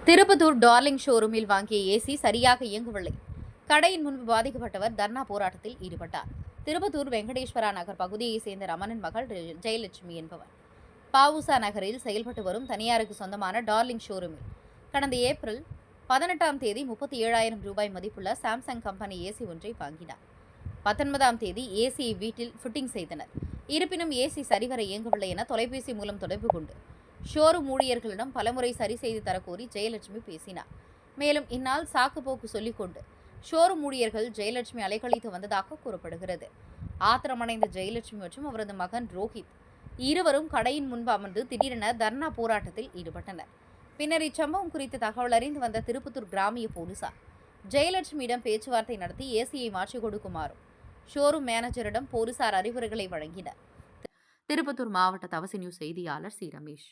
Tirupattur darling ஷோரூமில் வாங்கிய AC சரியாக இயங்கவில்லை. கடையின் முன்பு பாதிக்கப்பட்டவர் தர்ணா போராட்டத்தில் ஈடுபட்டார். திருப்பத்தூர் வெங்கடேஸ்வரா நகர் பகுதியைச் சேர்ந்த ரமணன் மகள் ஜெயலட்சுமி என்பவர் பாவுசா நகரில் செயல்பட்டு வரும் தனியாருக்கு சொந்தமான டார்லிங் ஷோரூமில் கடந்த ஏப்ரல் 18ஆம் தேதி 37,000 ரூபாய் மதிப்புள்ள சாம்சங் கம்பெனி ஏசி ஒன்றை வாங்கினார். 19ஆம் தேதி ஏசியை வீட்டில் ஃபிட்டிங் செய்தனர். இருப்பினும் ஏசி சரிவர இயங்கவில்லை என தொலைபேசி மூலம் தொடர்பு கொண்டு ஷோரூம் ஊழியர்களிடம் பலமுறை சரி செய்து தரக்கோரி ஜெயலட்சுமி பேசினார். மேலும் இந்நாள் சாக்குப்போக்கு சொல்லிக்கொண்டு ஷோரூம் ஊழியர்கள் ஜெயலட்சுமி அலைக்கழித்து வந்ததாக கூறப்படுகிறது. ஆத்திரமடைந்த ஜெயலட்சுமி மற்றும் அவரது மகன் ரோஹித் இருவரும் கடையின் முன்பு அமர்ந்து திடீரென தர்ணா போராட்டத்தில் ஈடுபட்டனர். பின்னர் இச்சம்பவம் குறித்து தகவல் அறிந்து வந்த திருப்பத்தூர் கிராமிய போலீசார் ஜெயலட்சுமியிடம் பேச்சுவார்த்தை நடத்தி ஏசியை மாற்றிக் கொடுக்குமாறும் ஷோரூம் மேனேஜரிடம் போலீசார் அறிவுரைகளை வழங்கினர். திருப்பத்தூர் மாவட்ட தவசி நியூஸ் செய்தியாளர் சி. ரமேஷ்.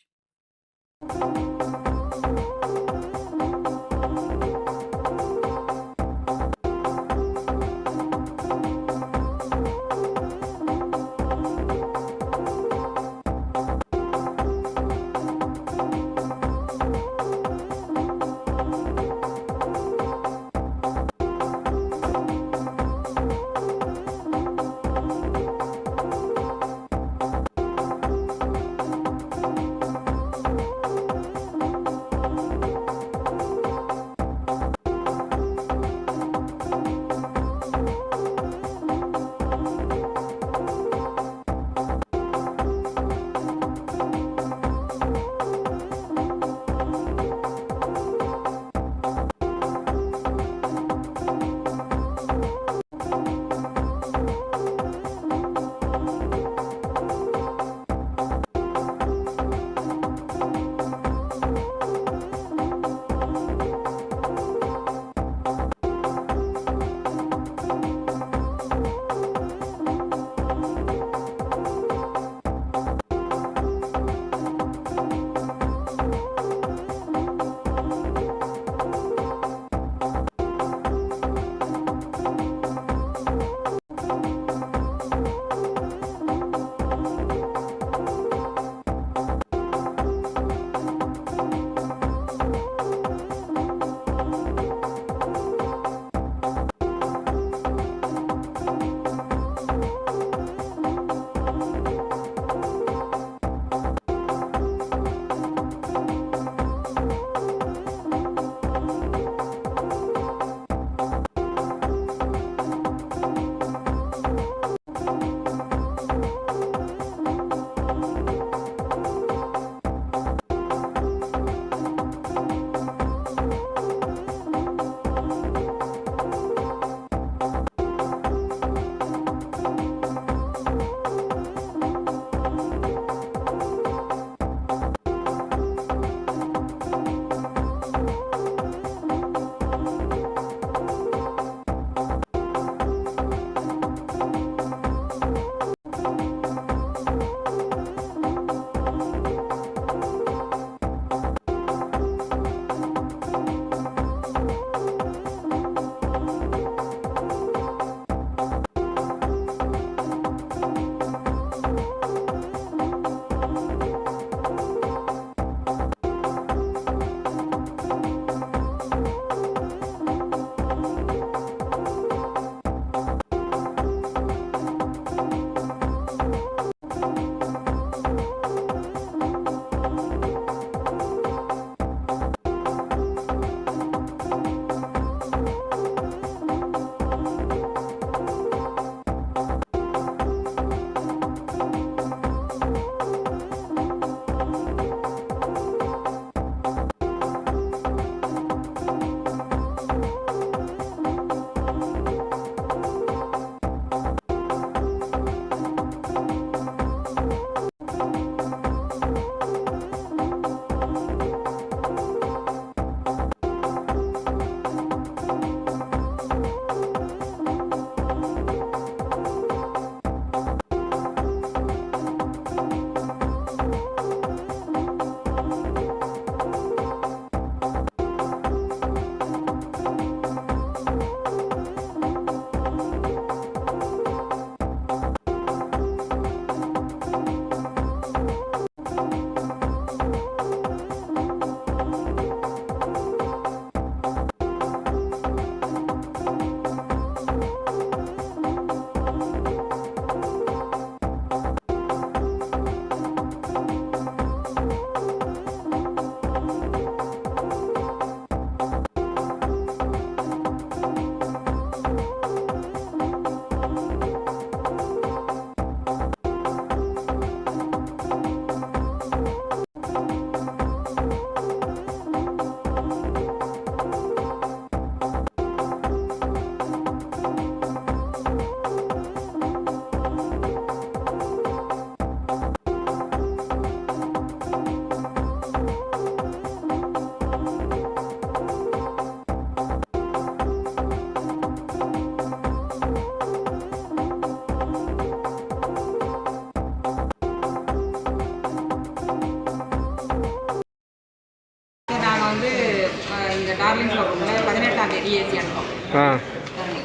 ஏசி எடுத்தோம். ஆ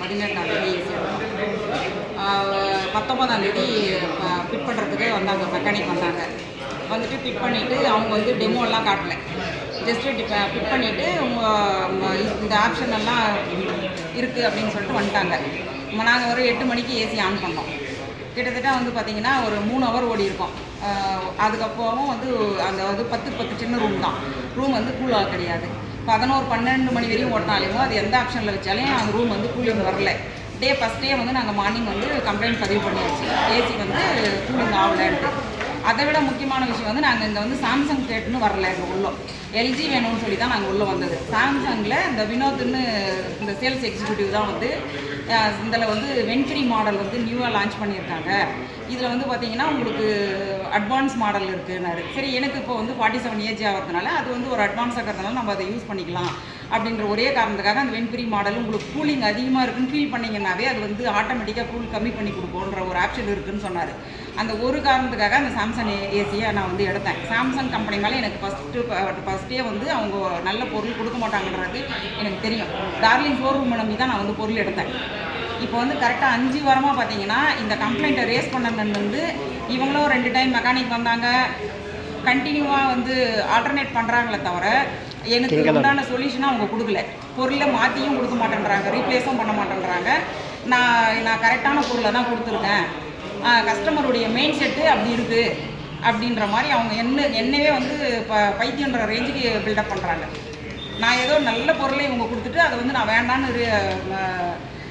17ஆம் தேதி ஏசி எடுத்தோம். 19ஆம் தேதி ஃபிட் பண்ணுறதுக்கு வந்தாங்க, மெக்கானிக் வந்தாங்க. வந்துட்டு ஃபிட் பண்ணிவிட்டு அவங்க வந்து டெமோலாம் காட்டல, ஜஸ்ட்டு ஃபிட் பண்ணிவிட்டு இந்த ஆப்ஷன் எல்லாம் இருக்குது அப்படின்னு சொல்லிட்டு வந்துட்டாங்க. நாங்கள் ஒரு 8 மணிக்கு ஏசி ஆன் பண்ணோம். கிட்டத்தட்ட வந்து பார்த்திங்கன்னா ஒரு 3 ஹவர் ஓடி இருக்கோம். அதுக்கப்புறம் வந்து அந்த வந்து 10 சின்ன ரூம் தான். ரூம் வந்து கூலாக கிடையாது. 11-12 மணி வரையும் ஓட்டினாலும் அது எந்த ஆப்ஷனில் வச்சாலும் அந்த ரூம் வந்து கூலிங் வரல. ஃபஸ்ட் டே வந்து நாங்கள் மார்னிங் வந்து கம்ப்ளைண்ட் பதிவு பண்ணியாச்சு, ஏசி வந்து கூலிங் ஆகலன்ட்டு. அதை விட முக்கியமான விஷயம் வந்து நாங்கள் இங்கே வந்து சாம்சங் கேட்டுன்னு வரல, இங்கே உள்ளே எல்ஜி வேணும்னு சொல்லி தான் நாங்கள் உள்ளே வந்தது. சாம்சங்கில் இந்த வினோத்னு இந்த சேல்ஸ் எக்ஸிக்யூட்டிவ் தான் வந்து இதில் வந்து வென்ஃப்ரீ மாடல் வந்து நியூவாக லான்ச் பண்ணியிருக்காங்க. இதில் வந்து பார்த்திங்கன்னா உங்களுக்கு அட்வான்ஸ் மாடல் இருக்குன்னாரு. சரி, எனக்கு இப்போ வந்து 47 ஏஜ் ஆகிறதுனால அது வந்து ஒரு அட்வான்ஸ் ஆகிறதுனால நம்ம அதை யூஸ் பண்ணிக்கலாம் அப்படின்ற ஒரே காரணத்துக்காக அந்த வென்ஃப்ரீ மாடல் உங்களுக்கு கூலிங் அதிகமாக இருக்குன்னு ஃபீல் பண்ணிங்கன்னாவே அது வந்து ஆட்டோமேட்டிக்காக கூல் கம்மி பண்ணி கொடுக்குன்ற ஒரு ஆப்ஷன் இருக்குதுன்னு சொன்னார். அந்த ஒரு காரணத்துக்காக அந்த சாம்சங் ஏசியை நான் வந்து எடுத்தேன். சாம்சங் கம்பெனி மேலே எனக்கு ஃபஸ்ட்டே வந்து அவங்க நல்ல பொருள் கொடுக்க மாட்டாங்கன்றது எனக்கு தெரியும். டார்லிங் ஷோரூம் நம்பி தான் நான் வந்து பொருள் எடுத்தேன். இப்போ வந்து கரெக்டாக 5 வாரமாக பார்த்தீங்கன்னா இந்த கம்ப்ளைண்ட்டை ரேஸ் பண்ணணுன்னு வந்து இவங்களும் 2 டைம் மெக்கானிக் வந்தாங்க. கண்டினியூவாக வந்து ஆல்டர்னேட் பண்ணுறாங்களே தவிர எனக்கு உண்டான சொல்யூஷனாக அவங்க கொடுக்கல. பொருளை மாற்றியும் கொடுக்க மாட்டேன்றாங்க, ரீப்ளேஸும் பண்ண மாட்டேன்றாங்க. நான் கரெக்டான பொருளை தான் கொடுத்துருக்கேன், கஸ்டமருடைய மெயின் செட்டு அப்படி இருக்குது அப்படின்ற மாதிரி அவங்க என்னவே வந்து பைத்தியன்ற ரேஞ்சுக்கு பில்டப் பண்ணுறாங்க. நான் ஏதோ நல்ல பொருளை இவங்க கொடுத்துட்டு அதை வந்து நான் வேண்டான்னு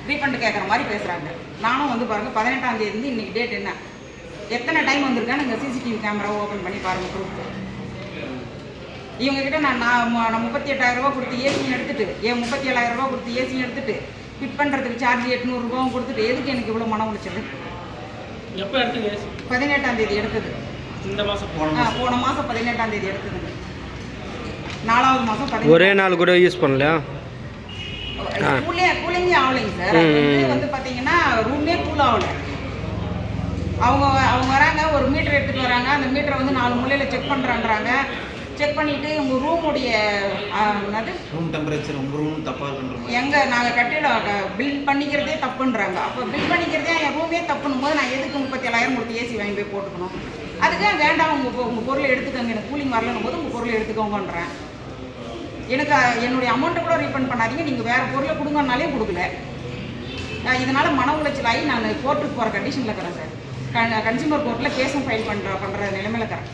ரீஃபண்ட் கேட்குற மாதிரி பேசுகிறாங்க. நானும் வந்து பாருங்கள் 18ஆம் தேதி இருந்து இன்றைக்கி டேட் என்ன, எத்தனை டைம் வந்திருக்கேன் நீங்கள் சிசிடிவி கேமராவை ஓப்பன் பண்ணி பாருங்கள் ப்ரூஃப். இவங்ககிட்ட நான் 38,000 ரூபா கொடுத்து ஏசியும் எடுத்துகிட்டு, 37,000 ரூபா கொடுத்து ஏசியும் எடுத்துகிட்டு, ஃபிட் பண்ணுறதுக்கு சார்ஜ் 800 ரூபாவும் கொடுத்துட்டு எதுக்கு எனக்கு இவ்வளோ மனம் உளைச்சது? எப்போ எடுத்துங்க? 18ஆம் தேதி எடுத்தது. இந்த மாதம் போன மாதம் 18ஆம் தேதி எடுத்ததுங்க. 4வது மாதம் 18. ஒரே நாள் கூட யூஸ் பண்ணலையா? கூலிங்கே ஆகலைங்க சார். வந்து பார்த்தீங்கன்னா ரூமே கூல் ஆகலை. அவங்க வராங்க, ஒரு மீட்டர் எடுத்துகிட்டு வராங்க. அந்த மீட்டரை வந்து 4 மூலையில் செக் பண்ணுறாங்க. செக் பண்ணிவிட்டு உங்கள் ரூமுடைய என்னது ரூம் டெம்பரேச்சர் உங்கள் ரூம் தப்பாக இருக்குன்ற எங்கே நாங்கள் கட்டிடம் பில் பண்ணிக்கிறதே தப்புன்றாங்க. அப்போ பில் பண்ணிக்கிறதே என் ரூமே தப்புன்னும் போது நான் எதுக்கு 37,000 கொடுத்து ஏசி வாங்கி போய் போட்டுக்கணும்? அதுக்காக வேண்டாம், உங்கள் பொருளை எடுத்துக்கோங்க, எனக்கு கூலிங் வரலன்னும் போது உங்கள் பொருளை எடுத்துக்கோங்கன்றேன். எனக்கு என்னுடைய அமௌண்ட்டை கூட ரீஃபண்ட் பண்ணாதீங்க, நீங்கள் வேறு பொருளை கொடுங்கன்னாலே கொடுக்கல. இதனால் மன உளைச்சலாகி நான் கோர்ட்டுக்கு போகிற கண்டிஷனில் இருக்கிறேன் சார். கன்சியூமர் கோர்ட்டில் கேஸும் ஃபைல் பண்ணுற நிலைமையில் இருக்கிறேன்.